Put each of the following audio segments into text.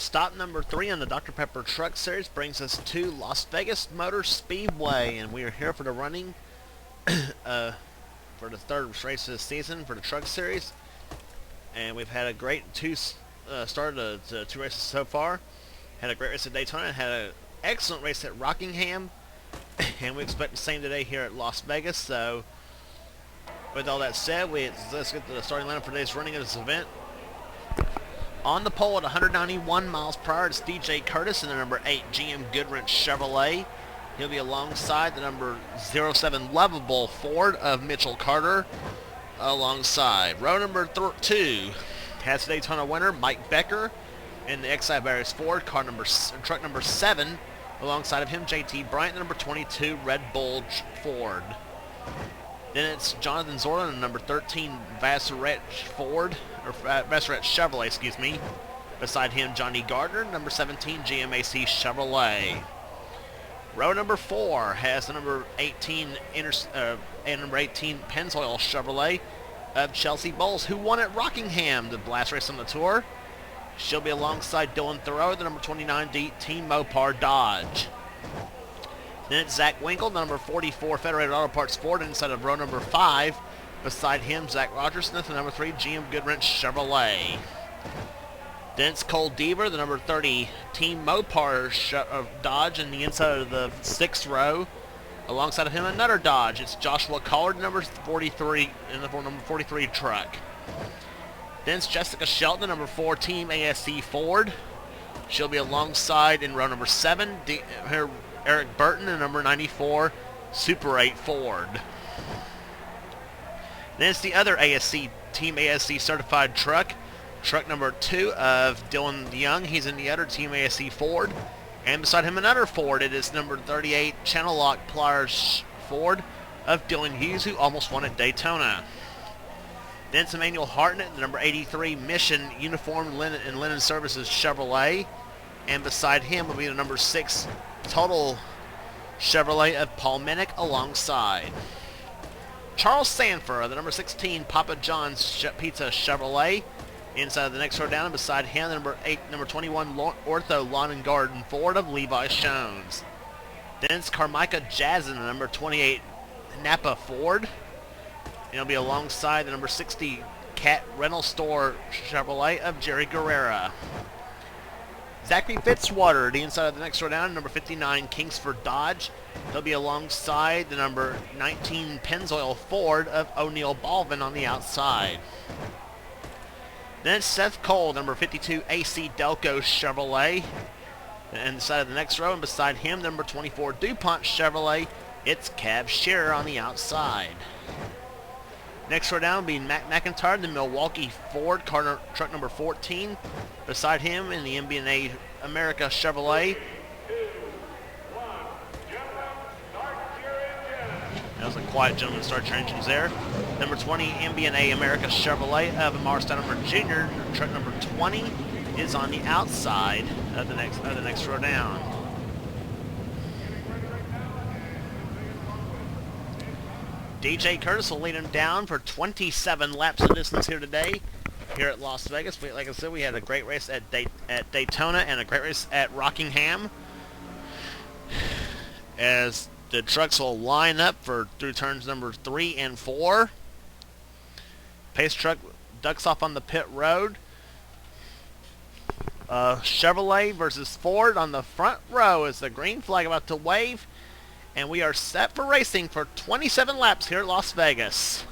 Stop number 3 on the Dr. Pepper Truck Series brings us to Las Vegas Motor Speedway, and we are here for the running for the third race of the season for the Truck Series. And we've had a great started the 2 races so far. Had a great race at Daytona, had an excellent race at Rockingham, and we expect the same today here at Las Vegas. So, with all that said, let's get to the starting lineup for today's running of this event. On the pole at 191 miles per hour, it's DJ Curtis in the number 8 GM Goodwrench Chevrolet. He'll be alongside the number 07 Lovable Ford of Mitchell Carter. Alongside row number 2 has Daytona winner Mike Becker in the Exide Barriers Ford truck number 7. Alongside of him, JT Bryant, the number 22 Red Bull Ford. Then it's Jonathan Zorlin in the number 13 Vassarette Chevrolet, excuse me. Beside him, Johnny Gardner, number 17 GMAC Chevrolet. Row number 4 has the number 18 Pennzoil Chevrolet of Chelsea Bowles, who won at Rockingham, the last race on the tour. She'll be alongside Dylan Thoreau, the number 29 Team Mopar Dodge. Then it's Zach Winkle, number 44 Federated Auto Parts Ford, inside of row number 5. Beside him, Zach Rogersmith, the number 3 GM Goodwrench Chevrolet. Then it's Cole Deaver, the number 30 Team Mopar Dodge, in the inside of the 6th row. Alongside of him, another Dodge. It's Joshua Collard, number 43 in the number 43 truck. Then it's Jessica Shelton, number 4 Team ASC Ford. She'll be alongside in row number 7. Eric Burton, the number 94 Super 8 Ford. Then it's the other Team ASC certified truck number 2 of Dylan Young. He's in the other Team ASC Ford. And beside him, another Ford. It is number 38 Channel Lock Pliers Ford of Dylan Hughes, who almost won at Daytona. Then it's Emmanuel Hartnett, the number 83 Mission Uniform Linen Services Chevrolet. And beside him will be the number 6 Total Chevrolet of Paul Minnick alongside. Charles Sanford, the number 16 Papa John's Pizza Chevrolet, inside of the next row down, and beside him the number 21 Ortho Lawn and Garden Ford of Levi Shones. Then it's Carmichael Jazzen, the number 28 Napa Ford, and he'll be alongside the number 60 Cat Rental Store Chevrolet of Jerry Guerrera. Zachary Fitzwater, the inside of the next row down, number 59 Kingsford Dodge. He'll be alongside the number 19 Pennzoil Ford of O'Neill Baldwin on the outside. Then it's Seth Cole, number 52 AC Delco Chevrolet. And inside of the next row, and beside him, number 24 DuPont Chevrolet, it's Cab Shearer on the outside. Next row down will be Matt McIntyre, the Milwaukee Ford truck number 14. Beside him in the MB&A America Chevrolet. That was a quiet gentleman. Start your engines there. Number 20 MB&A America Chevrolet of Amar Steinheimer Jr. Truck number 20 is on the outside of the next row down. DJ Curtis will lead him down for 27 laps of distance here today, here at Las Vegas. Like I said, we had a great race at Daytona and a great race at Rockingham, as the trucks will line up through turns number 3 and 4. Pace truck ducks off on the pit road. Chevrolet versus Ford on the front row is the green flag about to wave. And we are set for racing for 27 laps here at Las Vegas.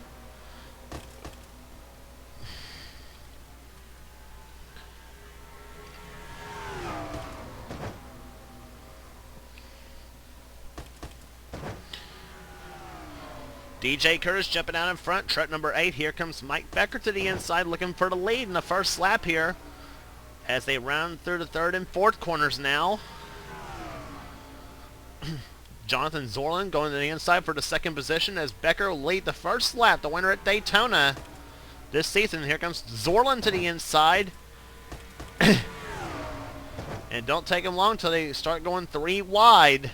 DJ Curtis jumping out in front, truck number 8. Here comes Mike Becker to the inside, looking for the lead in the first lap here, as they round through the 3rd and 4th corners now. Jonathan Zorlin going to the inside for the 2nd position, as Becker will lead the first lap, the winner at Daytona this season. Here comes Zorlin to the inside. And don't take them long until they start going 3 wide.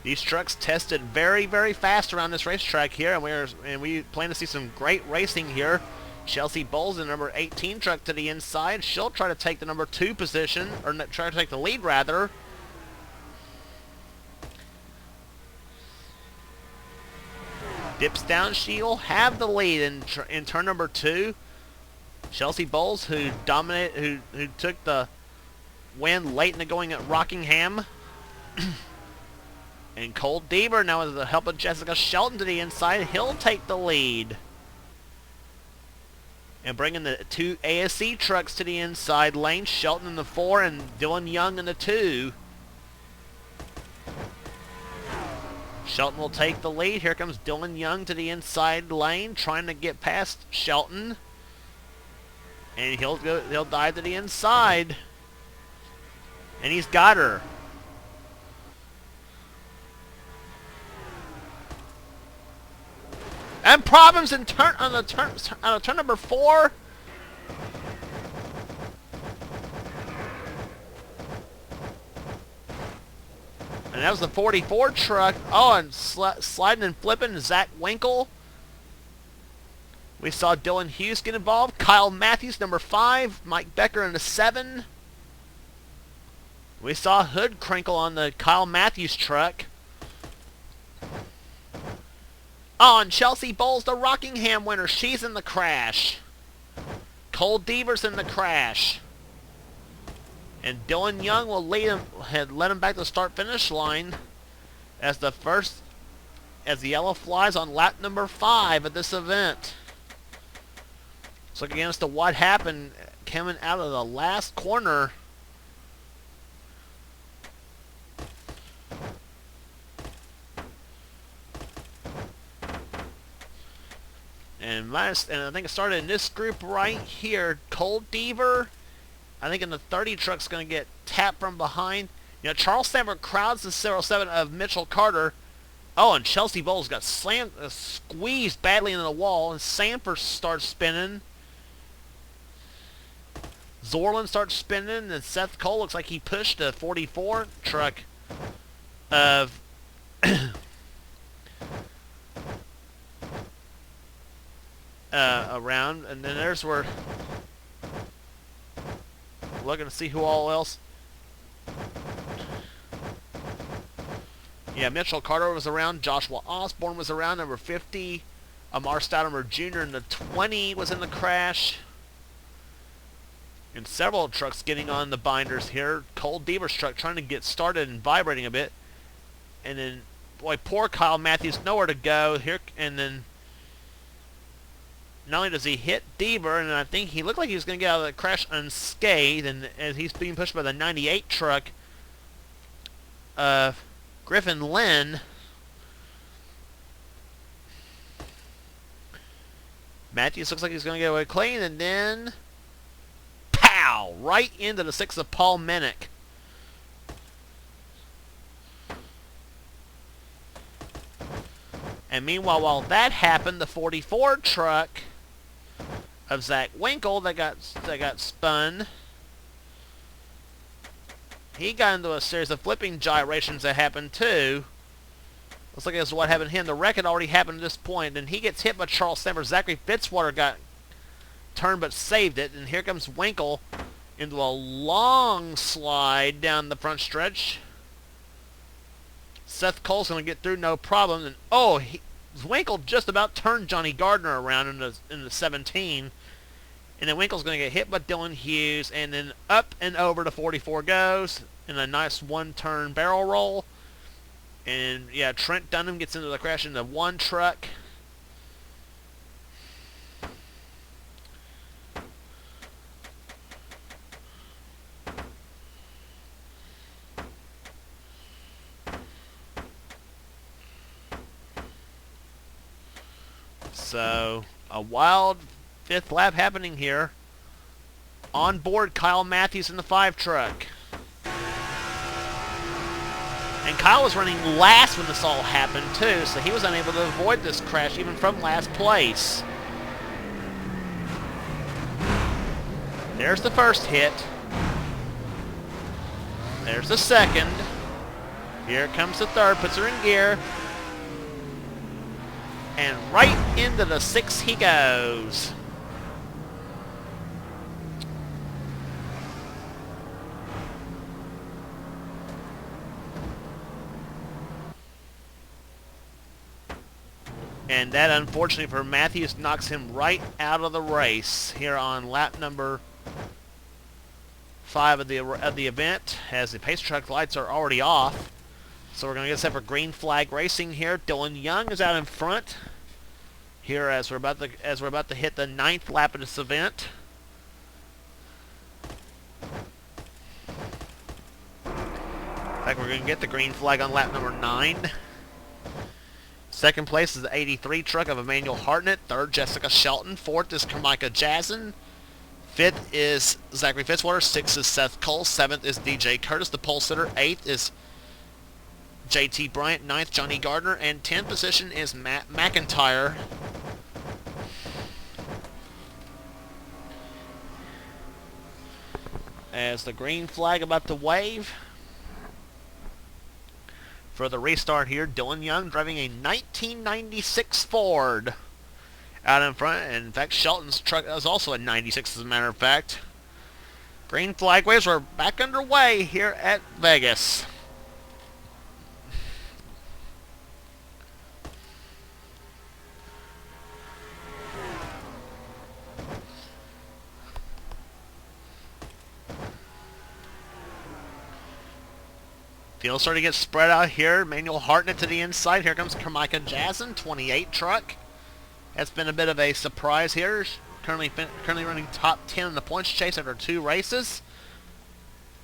These trucks tested very, very fast around this racetrack here, and we plan to see some great racing here. Chelsea Bowles, the number 18 truck, to the inside. She'll try to take the number 2 position, or try to take the lead, rather. Dips down. She'll have the lead in turn number 2. Chelsea Bowles, who took the win late in the going at Rockingham. And Cole Deaver, now with the help of Jessica Shelton to the inside, he'll take the lead. And bringing the 2 ASC trucks to the inside lane, Shelton in the 4 and Dylan Young in the 2. Shelton will take the lead. Here comes Dylan Young to the inside lane, trying to get past Shelton. And he'll dive to the inside. And he's got her. And problems on turn number 4. And that was the 44 truck. Oh, and sliding and flipping, Zach Winkle. We saw Dylan Hughes get involved. Kyle Matthews, number 5. Mike Becker in the 7. We saw hood crinkle on the Kyle Matthews truck. Oh, and Chelsea Bowles, the Rockingham winner. She's in the crash. Cole Deaver's in the crash. And Dylan Young will let him back to the start-finish line as the yellow flies on lap number 5 at this event. Let's look again as to what happened coming out of the last corner. And I think it started in this group right here. Cole Deaver, I think in the 30 truck's going to get tapped from behind. You know, Charles Stamford crowds the 07 of Mitchell Carter. Oh, and Chelsea Bowles got squeezed badly into the wall, and Sanford starts spinning. Zorlin starts spinning, and Seth Cole looks like he pushed a 44 truck of around, and then there's where looking to see who all else. Yeah, Mitchell Carter was around. Joshua Osborne was around, number 50. Amar Stoudemer Jr. in the 20 was in the crash. And several trucks getting on the binders here. Cole Deaver's truck trying to get started and vibrating a bit. And then, boy, poor Kyle Matthews, nowhere to go here. And then, not only does he hit Deaver, and I think he looked like he was going to get out of the crash unscathed, and as he's being pushed by the 98 truck, Griffin Lynn. Matthews looks like he's going to get away clean, and then pow! Right into the 6 of Paul Minnick. And meanwhile, while that happened, the 44 truck of Zach Winkle that got spun, he got into a series of flipping gyrations that happened too. Looks like this is what happened to him. The wreck had already happened at this point, and he gets hit by Charles Stamford. Zachary Fitzwater got turned but saved it, and here comes Winkle into a long slide down the front stretch. Seth Cole's going to get through no problem, and oh, Winkle just about turned Johnny Gardner around in the 17, and then Winkle's going to get hit by Dylan Hughes, and then up and over to 44 goes in a nice one-turn barrel roll. And yeah, Trent Dunham gets into the crash into one truck. So, a wild 5th lap happening here. On board, Kyle Matthews in the 5 truck. And Kyle was running last when this all happened, too, so he was unable to avoid this crash even from last place. There's the first hit. There's the second. Here comes the third, puts her in gear. And right into the 6 he goes. And that, unfortunately for Matthews, knocks him right out of the race here on lap number 5 of the event, as the pace truck lights are already off. So we're going to get set for green flag racing here. Dylan Young is out in front here as we're about to hit the 9th lap of this event. In fact, we're going to get the green flag on lap number 9. Second place is the 83 truck of Emmanuel Hartnett. Third, Jessica Shelton. Fourth is Carmika Jazin. Fifth is Zachary Fitzwater. Sixth is Seth Cole. Seventh is DJ Curtis, the pole sitter. Eighth is JT Bryant. Ninth, Johnny Gardner. And 10th position is Matt McIntyre. As the green flag about to wave for the restart here, Dylan Young driving a 1996 Ford out in front. And in fact, Shelton's truck is also a 96 as a matter of fact. Green flag waves are back underway here at Vegas. Field starting to get spread out here. Emmanuel Hartnett to the inside. Here comes Carmika Jazin, 28 truck. That's been a bit of a surprise here. Currently running top 10 in the points chase after 2 races.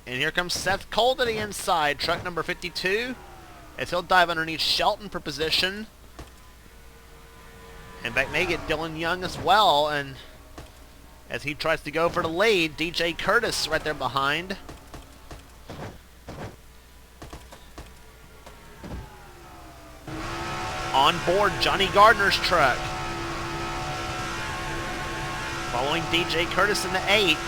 And here comes Seth Cole to the inside, truck number 52. As he'll dive underneath Shelton for position. And back may get Dylan Young as well. And as he tries to go for the lead, DJ Curtis right there behind. On board, Johnny Gardner's truck. Following DJ Curtis in the 8.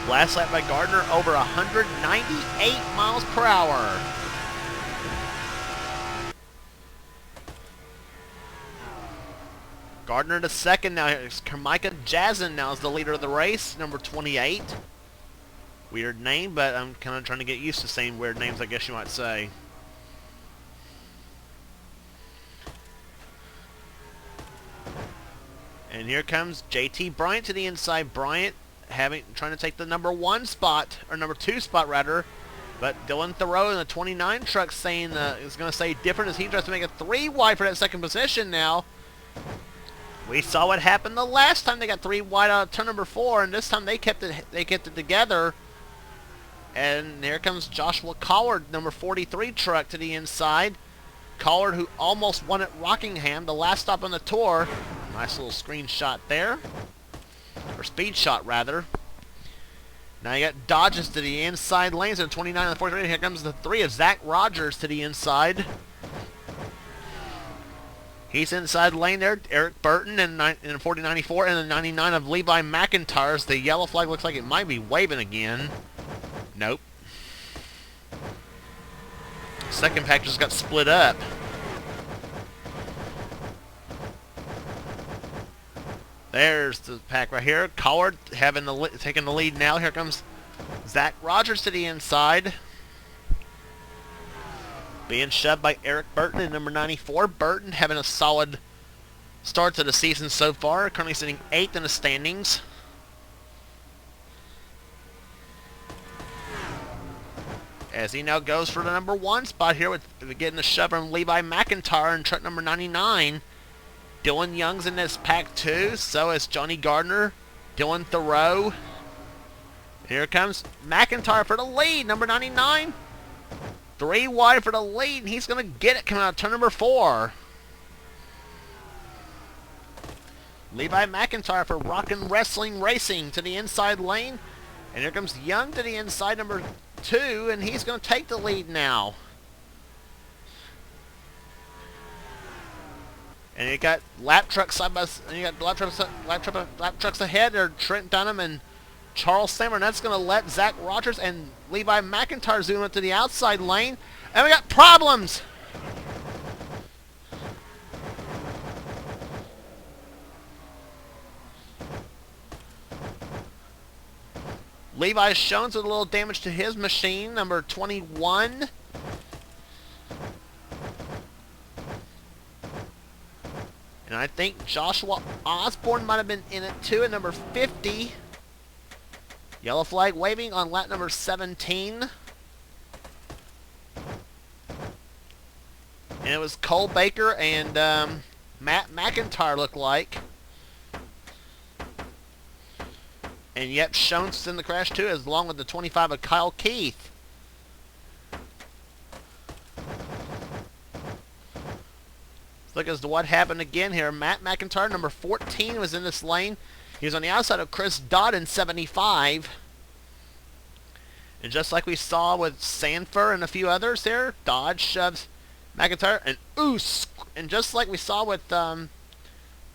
Last lap by Gardner, over 198 miles per hour. Gardner to second now. Here's Carmika Jazin now is the leader of the race, number 28. Weird name, but I'm kind of trying to get used to saying weird names, I guess you might say. And here comes JT Bryant to the inside. Bryant trying to take the number 1 spot, or number 2 spot rather. But Dylan Thoreau in the 29 truck saying is going to say different as he tries to make a 3 wide for that second position now. We saw what happened the last time they got 3 wide out of turn number 4, and this time they kept it together. And here comes Joshua Collard, number 43 truck to the inside. Collard, who almost won at Rockingham, the last stop on the tour. Nice little screenshot there, or speed shot rather. Now you got Dodges to the inside lanes in 29 and 43. Here comes the 3 of Zach Rogers to the inside. He's inside the lane there. Eric Burton in 4094 and the 99 of Levi McIntyre's. The yellow flag looks like it might be waving again. Nope. Second pack just got split up. There's the pack right here. Collard taking the lead now. Here comes Zach Rogers to the inside. Being shoved by Eric Burton in number 94. Burton having a solid start to the season so far. Currently sitting 8th in the standings. As he now goes for the number 1 spot here with getting the shove from Levi McIntyre in truck number 99. Dylan Young's in this pack too. So is Johnny Gardner. Dylan Thoreau. Here comes McIntyre for the lead. Number 99. 3 wide for the lead, and he's going to get it coming out of turn number 4. Levi McIntyre for Rockin' Wrestling Racing to the inside lane. And here comes Young to the inside, number 2, and he's going to take the lead now. And you got lap trucks side by side. You got lap trucks ahead. They're Trent Dunham and Charles Sammer. And that's going to let Zach Rogers and Levi McIntyre zoom into the outside lane. And we got problems. Levi's shown with a little damage to his machine, number 21. And I think Joshua Osborne might have been in it too at number 50. Yellow flag waving on lap number 17. And it was Cole Baker and Matt McIntyre looked like. And yep, Schoen's was in the crash too, as along with the 25 of Kyle Keith. Look as to what happened again here. Matt McIntyre, number 14, was in this lane. He was on the outside of Chris Dodd in 75. And just like we saw with Sanford and a few others there, Dodd shoves McIntyre and and just like we saw with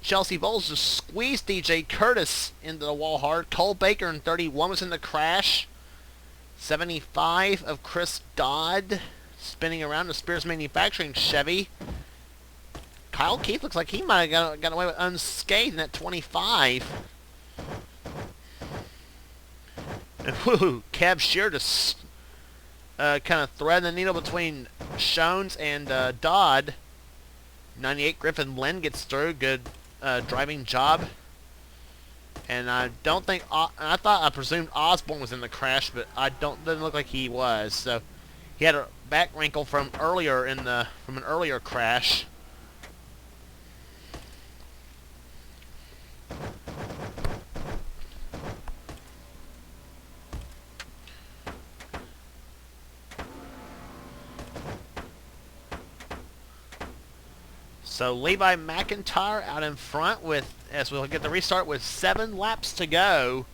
Chelsea Bowles, just squeezed DJ Curtis into the wall hard. Cole Baker in 31 was in the crash. 75 of Chris Dodd spinning around the Spears Manufacturing Chevy. Kyle Keith looks like he might have got away with unscathed in that 25. And whoo, Cab Shear just kind of threading the needle between Schoen's and Dodd. 98 Griffin Lynn gets through. Good driving job. And I don't think... I presumed Osborne was in the crash, but didn't look like he was. So he had a back wrinkle from an earlier crash. So Levi McIntyre out in front with, as we'll get the restart with 7 laps to go.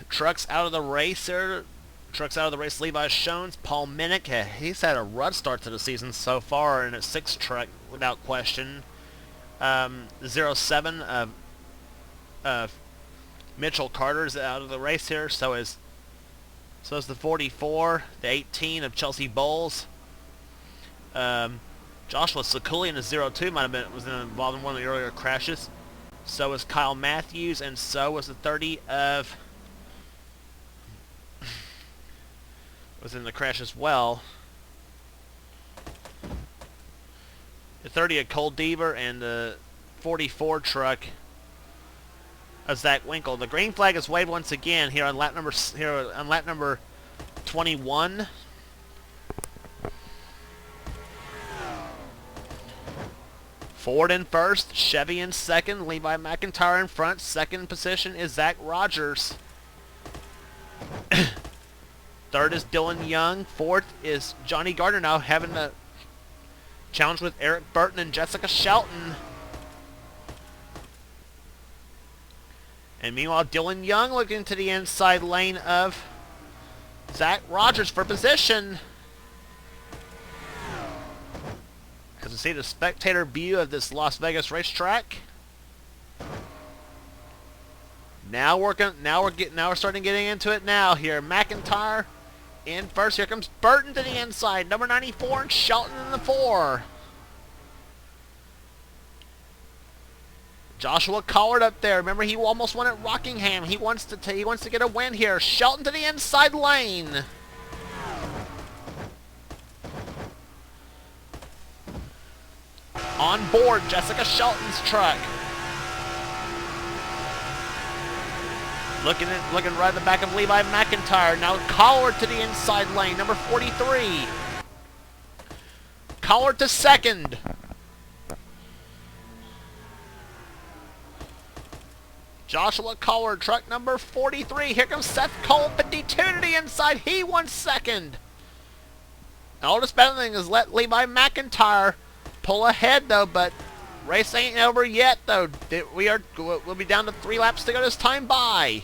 Trucks out of the race there. Trucks out of the race. Levi Schoen's, Paul Minnick. He's had a rough start to the season so far in a 6 truck without question. 07 of Mitchell Carter's out of the race here. So is the 44, the 18 of Chelsea Bowles. Joshua Sekuli in the 02 was involved in one of the earlier crashes. So was Kyle Matthews, and so was the 30 of was in the crash as well. The 30 of Cole Deaver and the 44 truck of Zach Winkle. The green flag is waved once again here on lap number 21. Ford in first, Chevy in second, Levi McIntyre in front. Second position is Zach Rogers. Third is Dylan Young. Fourth is Johnny Gardner, now having a challenge with Eric Burton and Jessica Shelton. And meanwhile, Dylan Young looking to the inside lane of Zach Rogers for position. As we see the spectator view of this Las Vegas racetrack. Now we're starting getting into it now here. McIntyre in first. Here comes Burton to the inside. Number 94 and Shelton in the 4. Joshua Collard up there. Remember, he almost won at Rockingham. He wants to get a win here. Shelton to the inside lane. On board, Jessica Shelton's truck. Looking right at the back of Levi McIntyre. Now Collard to the inside lane, number 43. Collard to second. Joshua Collard, truck number 43. Here comes Seth Cole, 52 to the inside. He won second. All this better thing is let Levi McIntyre pull ahead though, but race ain't over yet though. We'll be down to 3 laps to go this time by.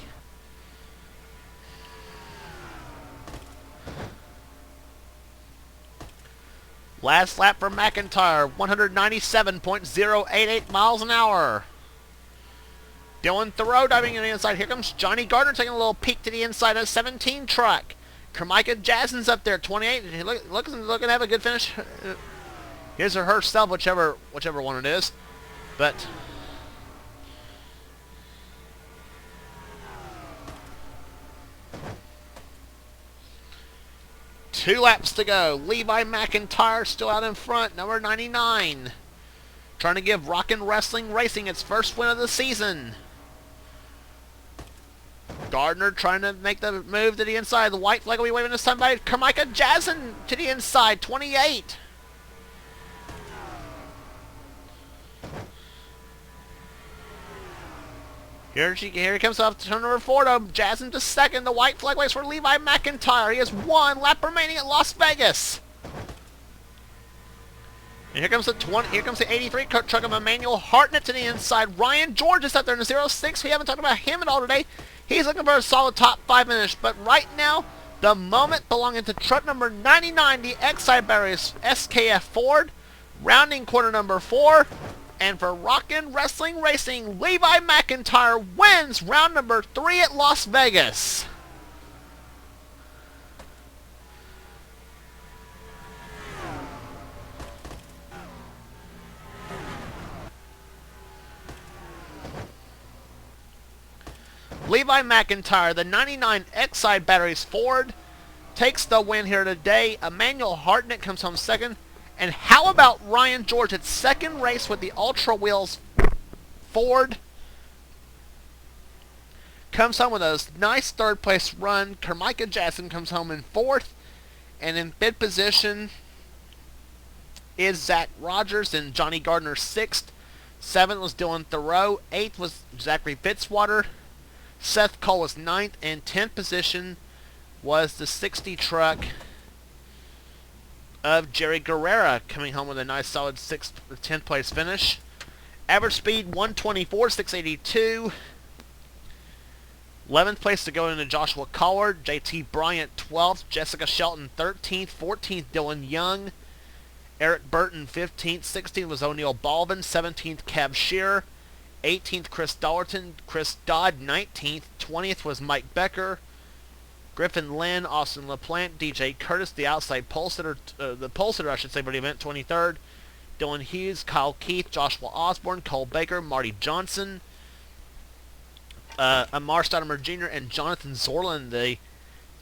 Last lap for McIntyre, 197.088 miles an hour. Dylan Thoreau diving in the inside. Here comes Johnny Gardner taking a little peek to the inside of a 17 truck. Carmika Jassen's up there, 28. Looking to have a good finish. His or herself, whichever one it is. But two laps to go. Levi McIntyre still out in front, number 99. Trying to give Rockin' Wrestling Racing its first win of the season. Gardner trying to make the move to the inside. The white flag will be waving this time by Carmika Jassen to the inside, 28. Here he comes up to turn number 4 to Jassen to second. The white flag waits for Levi McIntyre. He has one lap remaining at Las Vegas. And here comes the 83 truck of Emmanuel Hartnett to the inside. Ryan George is up there in the 06. We haven't talked about him at all today. He's looking for a solid top 5 finish. But right now, the moment belonging to truck number 99, the Exide Batteries SKF Ford, rounding corner number 4. And for Rockin' Wrestling Racing, Levi McIntyre wins round number 3 at Las Vegas. Levi McIntyre, the 99 Exide Batteries Ford, takes the win here today. Emmanuel Hartnett comes home second. And how about Ryan George at second race with the Ultra Wheels Ford? Comes home with a nice third place run. Carmika Jassen comes home in 4th. And in 5th position is Zach Rogers and Johnny Gardner 6th. 7th was Dylan Thoreau. 8th was Zachary Fitzwater. Seth Cole was 9th. And 10th position was the 60 truck of Jerry Guerrera, coming home with a nice solid 10th place finish. Average speed 124.682. 11th place to go into Joshua Collard. JT Bryant 12th. Jessica Shelton 13th. 14th Dylan Young. Eric Burton 15th. 16th was O'Neal Balvin. 17th Cab Shearer. 18th Chris Dollerton. Chris Dodd 19th. 20th was Mike Becker. Griffin Lynn, Austin LaPlante, DJ Curtis, the outside pole sitter, for the event, 23rd. Dylan Hughes, Kyle Keith, Joshua Osborne, Cole Baker, Marty Johnson, Amar Stoudemire Jr., and Jonathan Zorlin, the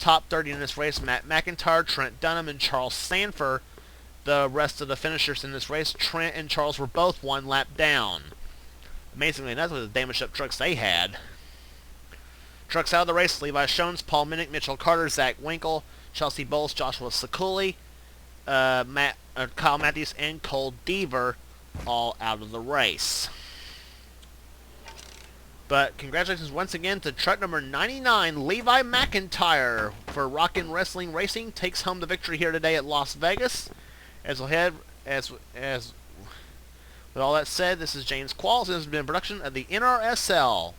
top 30 in this race. Matt McIntyre, Trent Dunham, and Charles Sanford, the rest of the finishers in this race. Trent and Charles were both one lap down. Amazingly enough, with the damaged up trucks they had. Trucks out of the race, Levi Shones, Paul Minnick, Mitchell Carter, Zach Winkle, Chelsea Bowles, Joshua Sakuli, Kyle Matthews, and Cole Deaver all out of the race. But congratulations once again to truck number 99, Levi McIntyre, for Rockin' Wrestling Racing. Takes home the victory here today at Las Vegas. As with all that said, this is James Qualls, and this has been a production of the NRSL.